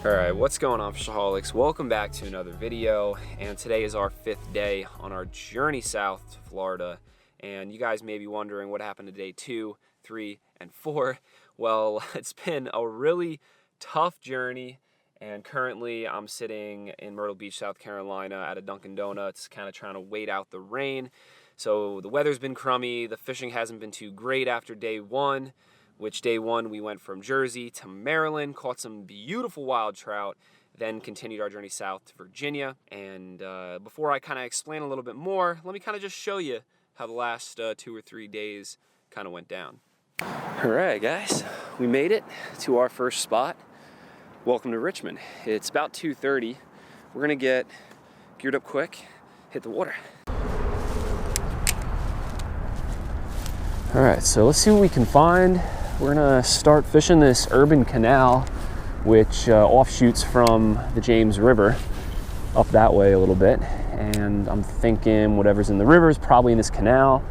Alright, what's going on, Fishaholics? Welcome back to another video, and today is our 5th day on our journey south to Florida. And you guys may be wondering what happened to day 2, 3, and 4. Well, it's been a really tough journey, and currently I'm sitting in Myrtle Beach, South Carolina at a Dunkin' Donuts, kind of trying to wait out the rain. So the weather's been crummy, the fishing hasn't been too great after day 1. Which day 1 we went from Jersey to Maryland, caught some beautiful wild trout, then continued our journey south to Virginia. And before I kind of explain a little bit more, let me kind of just show you how the last 2 or 3 days kind of went down. All right, guys, we made it to our first spot. Welcome to Richmond. It's about 2:30. We're gonna get geared up quick, hit the water. All right, so let's see what we can find. We're gonna start fishing this urban canal, which offshoots from the James River up that way a little bit. And I'm thinking whatever's in the river is probably in this canal.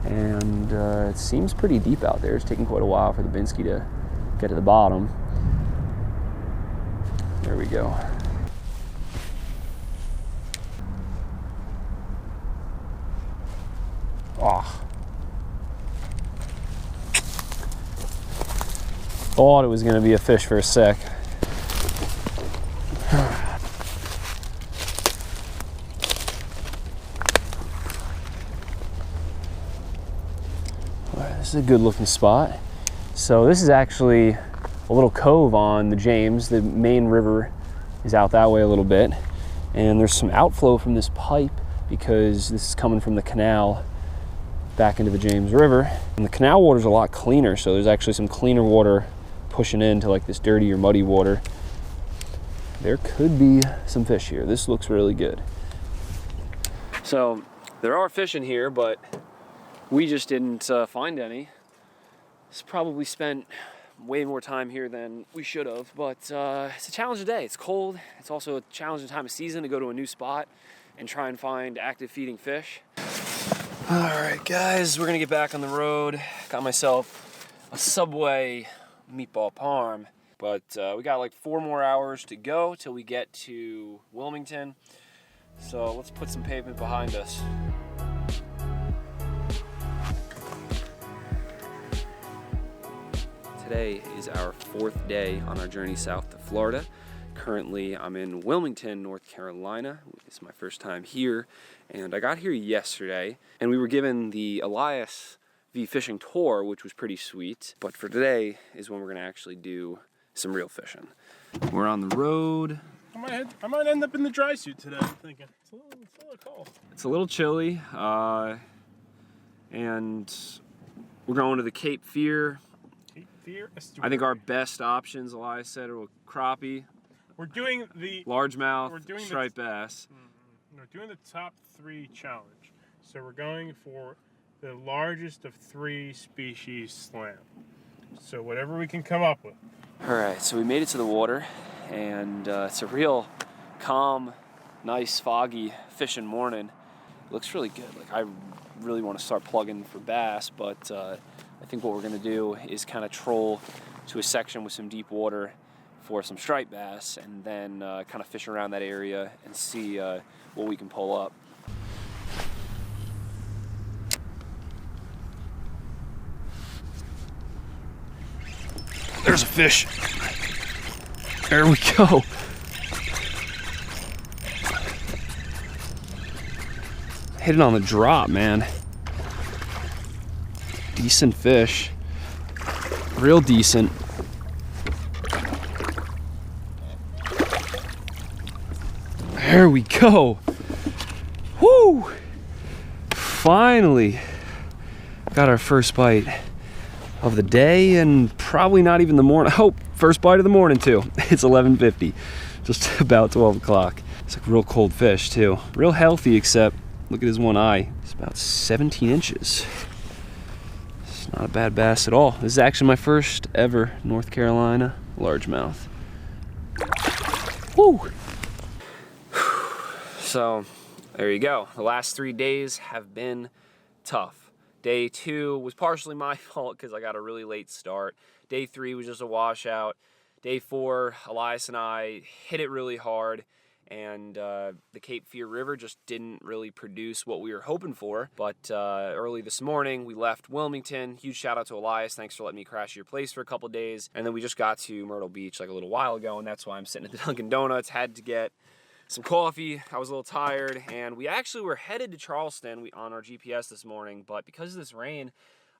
And it seems pretty deep out there. It's taking quite a while for the Binsky to get to the bottom. There we go. Oh. Thought it was going to be a fish for a sec. This is a good looking spot. So this is actually a little cove on the James. The main river is out that way a little bit. And there's some outflow from this pipe because this is coming from the canal back into the James River. And the canal water is a lot cleaner, so there's actually some cleaner water pushing into like this dirty or muddy water. There could be some fish here. This looks really good. So there are fish in here, but we just didn't find any. It's probably spent way more time here than we should have, but it's a challenging day. It's cold. It's also a challenging time of season to go to a new spot and try and find active feeding fish. All right, guys, we're gonna get back on the road. Got myself a Subway meatball parm, but we got like 4 more hours to go till we get to Wilmington. So let's put some pavement behind us. Today is our 4th day on our journey south to Florida. Currently, I'm in Wilmington, North Carolina. It's my first time here, and I got here yesterday, and we were given the Elias V fishing tour, which was pretty sweet. But for today is when we're gonna actually do some real fishing. We're on the road. I might end up in the dry suit today, I'm thinking. It's a little cold. It's a little chilly, and we're going to the Cape Fear. I think our best options, Elias said, are crappie. We're doing the largemouth, striped bass. We're doing the top 3 challenge. So we're going for the largest of 3 species slam. So whatever we can come up with. All right, so we made it to the water, and it's a real calm, nice, foggy fishing morning. It looks really good. Like, I really want to start plugging for bass, but I think what we're gonna do is kind of troll to a section with some deep water for some striped bass, and then kind of fish around that area and see what we can pull up. There's a fish. There we go. Hit it on the drop, man. Decent fish. Real decent. There we go. Woo! Finally got our first bite of the day, and probably not even the morning. Oh, first bite of the morning too. It's 11:50, just about 12 o'clock. It's like real cold fish too. Real healthy, except look at his one eye. It's about 17 inches. It's not a bad bass at all. This is actually my first ever North Carolina largemouth. Woo! So there you go. The last 3 days have been tough. Day 2 was partially my fault because I got a really late start. Day 3 was just a washout. Day 4, Elias and I hit it really hard, and the Cape Fear River just didn't really produce what we were hoping for. But early this morning, we left Wilmington. Huge shout out to Elias. Thanks for letting me crash your place for a couple days. And then we just got to Myrtle Beach like a little while ago, and that's why I'm sitting at the Dunkin' Donuts. Had to get some coffee. I was a little tired, and we actually were headed to Charleston on our GPS this morning, but because of this rain,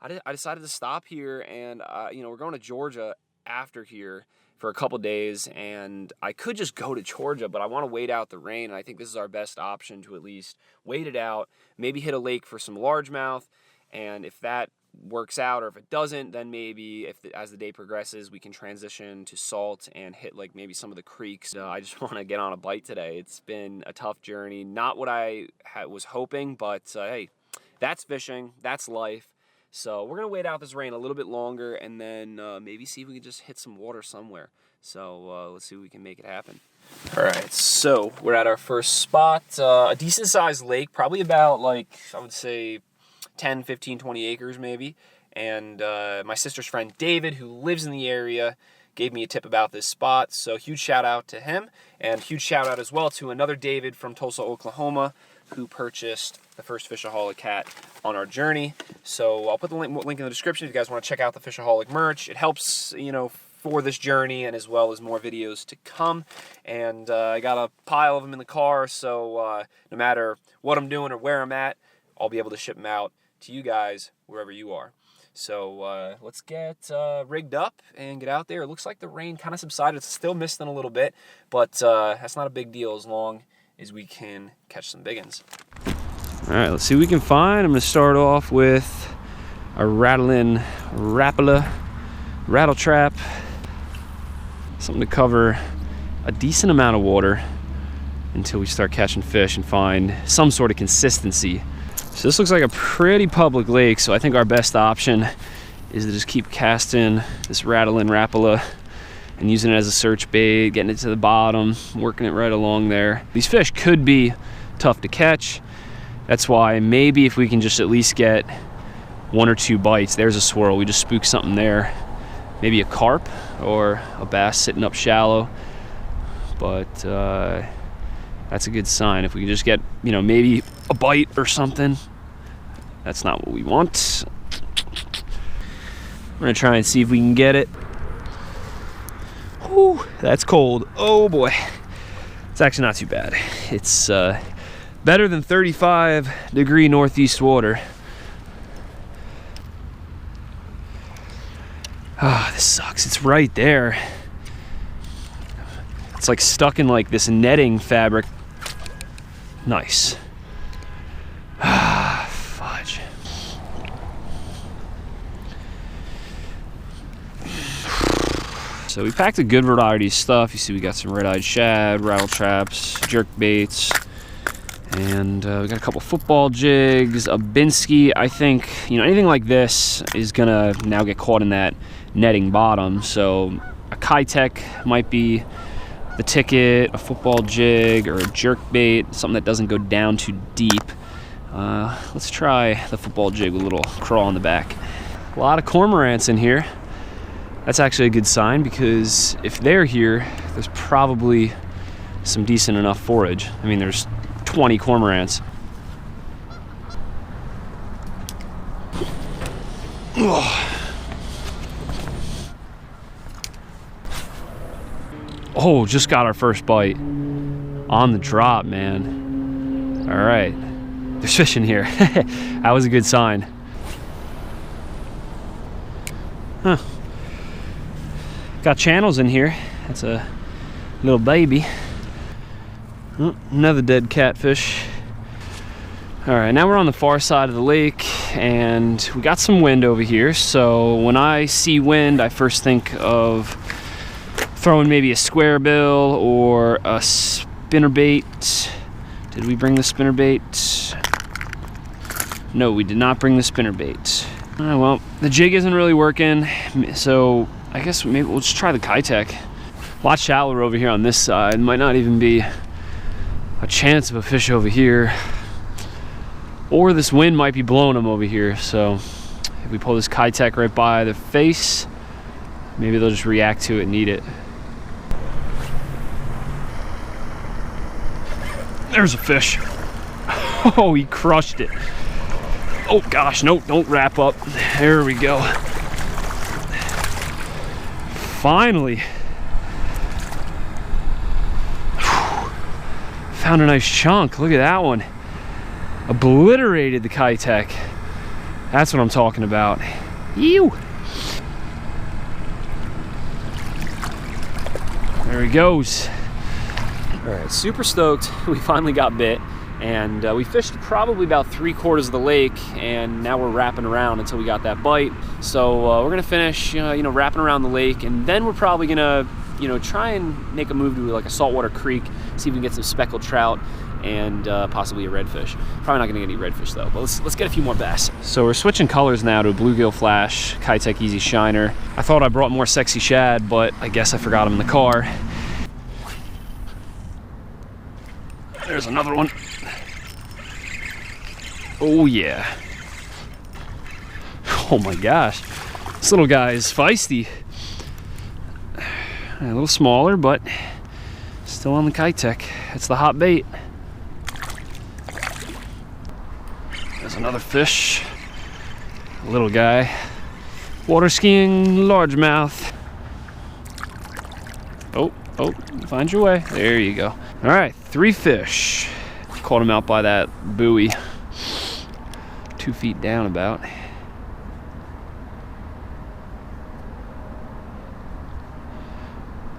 I decided to stop here, and we're going to Georgia after here for a couple days, and I could just go to Georgia, but I want to wait out the rain, and I think this is our best option to at least wait it out, maybe hit a lake for some largemouth, and if that works out, or if it doesn't, then maybe as the day progresses, we can transition to salt and hit like maybe some of the creeks. I just want to get on a bite today. It's been a tough journey, not what I was hoping, but hey, that's fishing, that's life. So we're going to wait out this rain a little bit longer, and then maybe see if we can just hit some water somewhere. So let's see if we can make it happen. All right, so we're at our first spot, a decent-sized lake, probably about, like, I would say 10, 15, 20 acres maybe. And my sister's friend David, who lives in the area, gave me a tip about this spot. So huge shout-out to him, and huge shout-out as well to another David from Tulsa, Oklahoma, who purchased the first Fishaholic hat on our journey. So I'll put the link in the description if you guys want to check out the Fishaholic merch. It helps, for this journey, and as well as more videos to come. And I got a pile of them in the car, so no matter what I'm doing or where I'm at, I'll be able to ship them out to you guys wherever you are. So let's get rigged up and get out there. It looks like the rain kind of subsided. It's still misting a little bit, but that's not a big deal as long as we can catch some big ones. All right, let's see what we can find. I'm gonna start off with a rattling Rapala rattle trap. Something to cover a decent amount of water until we start catching fish and find some sort of consistency. So this looks like a pretty public lake, so I think our best option is to just keep casting this rattling Rapala and using it as a search bait, getting it to the bottom, working it right along there. These fish could be tough to catch. That's why maybe if we can just at least get 1 or 2 bites. There's a swirl, we just spooked something there. Maybe a carp or a bass sitting up shallow. But that's a good sign. If we can just get, maybe a bite or something. That's not what we want. I'm gonna try and see if we can get it. Whew, that's cold. Oh boy. It's actually not too bad. It's better than 35-degree northeast water. Ah, this sucks. It's right there. It's like stuck in like this netting fabric. Nice. Ah, fudge. So we packed a good variety of stuff. You see we got some red-eyed shad, rattle traps, jerk baits, and we got a couple football jigs, a Binsky. I think, anything like this is gonna now get caught in that netting bottom. So a Kitech might be the ticket, a football jig, or a jerk bait, something that doesn't go down too deep. Let's try the football jig with a little crawl in the back. A lot of cormorants in here. That's actually a good sign, because if they're here, there's probably some decent enough forage. I mean, there's 20 cormorants. Oh, just got our first bite on the drop, man. All right, there's fish in here. That was a good sign. Huh. Got channels in here. That's a little baby. Oh, another dead catfish. All right, now we're on the far side of the lake, and we got some wind over here. So when I see wind, I first think of throwing maybe a square bill or a spinnerbait. Did we bring the spinnerbait? No, we did not bring the spinnerbait. Well, the jig isn't really working, so I guess maybe we'll just try the Kitech. A lot shallower over here on this side. Might not even be a chance of a fish over here. Or this wind might be blowing them over here. So if we pull this Kitech right by the face, maybe they'll just react to it and eat it. There's a fish. Oh, he crushed it. Oh gosh, nope, don't wrap up. There we go. Finally. Found a nice chunk. Look at that one. Obliterated the Kitech. That's what I'm talking about. Ew. There he goes. All right, super stoked. We finally got bit, and we fished probably about 3/4 of the lake, and now we're wrapping around until we got that bite. So we're gonna finish, wrapping around the lake, and then we're probably gonna, try and make a move to like a saltwater creek, see if we can get some speckled trout and possibly a redfish. Probably not gonna get any redfish though, but let's get a few more bass. So we're switching colors now to a bluegill flash, Kitech Easy Shiner. I thought I brought more sexy shad, but I guess I forgot them in the car. There's another one. Oh yeah. Oh my gosh. This little guy is feisty. A little smaller, but still on the Kitech. It's the hot bait. There's another fish. A little guy. Water skiing largemouth. Oh, find your way. There you go. All right, 3 fish. Caught him out by that buoy. 2 feet down about.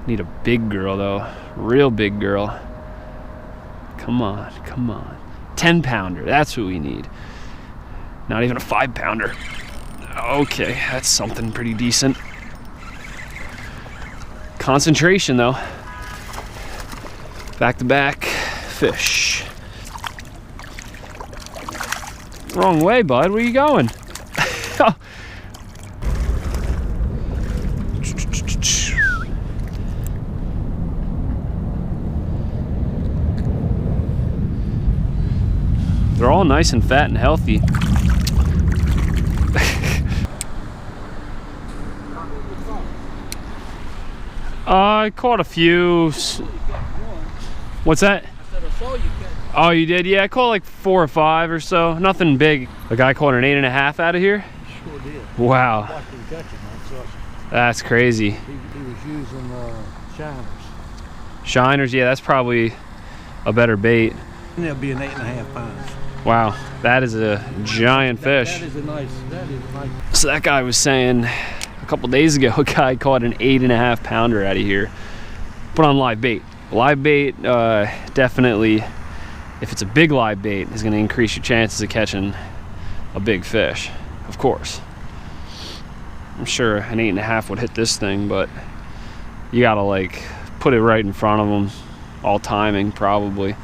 Need a big girl though, real big girl. Come on, come on. 10-pounder, that's what we need. Not even a 5-pounder. Okay, that's something pretty decent. Concentration though. Back-to-back fish. Wrong way, bud, where are you going? They're all nice and fat and healthy. I caught a few. What's that? Oh, you did? Yeah, I caught like 4 or 5 or so. Nothing big. The guy caught an 8.5 out of here? Sure did. Wow. That's crazy. He was using shiners. Shiners, yeah, that's probably a better bait. And they'll be an 8.5 pounds. Wow, that is a giant fish. That is a nice. So that guy was saying a couple days ago, a guy caught an 8.5 pounder out of here, but on live bait. Live bait, definitely, if it's a big live bait, is going to increase your chances of catching a big fish, of course. I'm sure an 8.5 would hit this thing, but you gotta like put it right in front of him, all timing probably.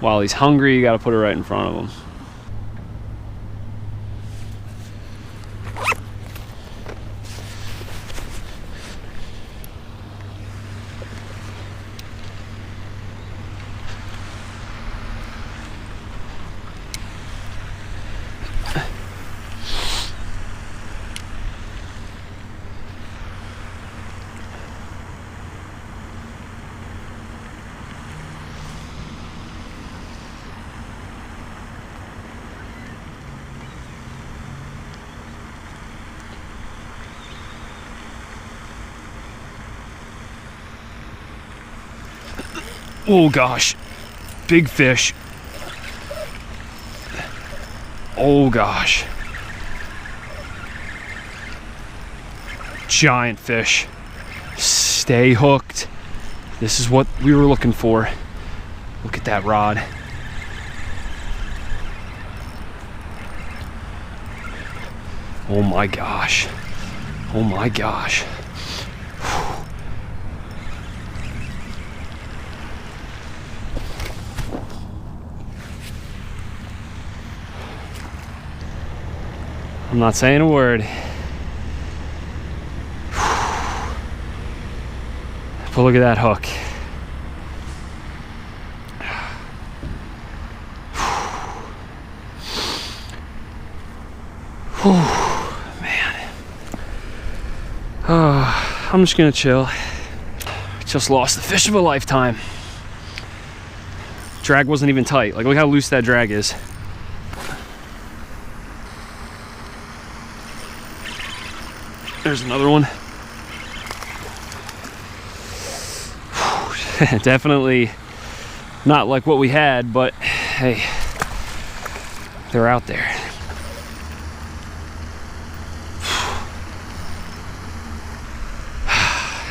While he's hungry, you gotta put it right in front of him. Oh gosh, big fish. Oh gosh. Giant fish. Stay hooked. This is what we were looking for. Look at that rod. Oh my gosh. Oh my gosh. I'm not saying a word. But look at that hook. Man. I'm just gonna chill. Just lost the fish of a lifetime. Drag wasn't even tight. Like, look how loose that drag is. There's another one. Definitely not like what we had, but hey, they're out there.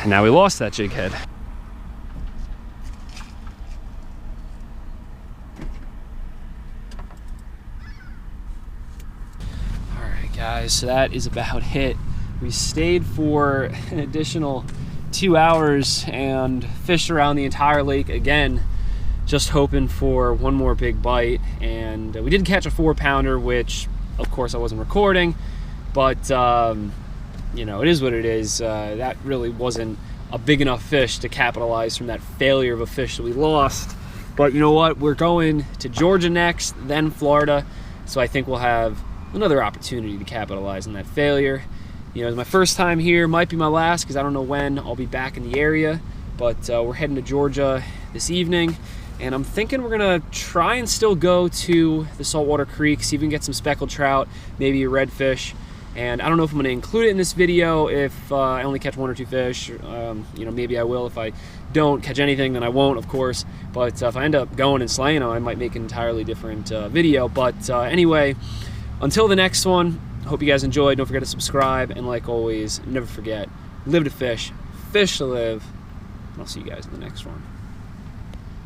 And now we lost that jig head. All right, guys, so that is about it. We stayed for an additional 2 hours and fished around the entire lake again, just hoping for one more big bite. And we did catch a 4-pounder, which of course I wasn't recording, but you know, it is what it is. That really wasn't a big enough fish to capitalize from that failure of a fish that we lost. But you know what, we're going to Georgia next, then Florida, so I think we'll have another opportunity to capitalize on that failure. You know, it's my first time here, might be my last, because I don't know when I'll be back in the area, but we're heading to Georgia this evening, and I'm thinking we're gonna try and still go to the saltwater creek, see if we can get some speckled trout, maybe a redfish. And I don't know if I'm gonna include it in this video if I only catch 1 or 2 fish. You know, maybe I will. If I don't catch anything, then I won't, of course. But if I end up going and slaying them, I might make an entirely different video. But anyway, until the next one, hope you guys enjoyed. Don't forget to subscribe, and like always, never forget, live to fish, fish to live, and I'll see you guys in the next one.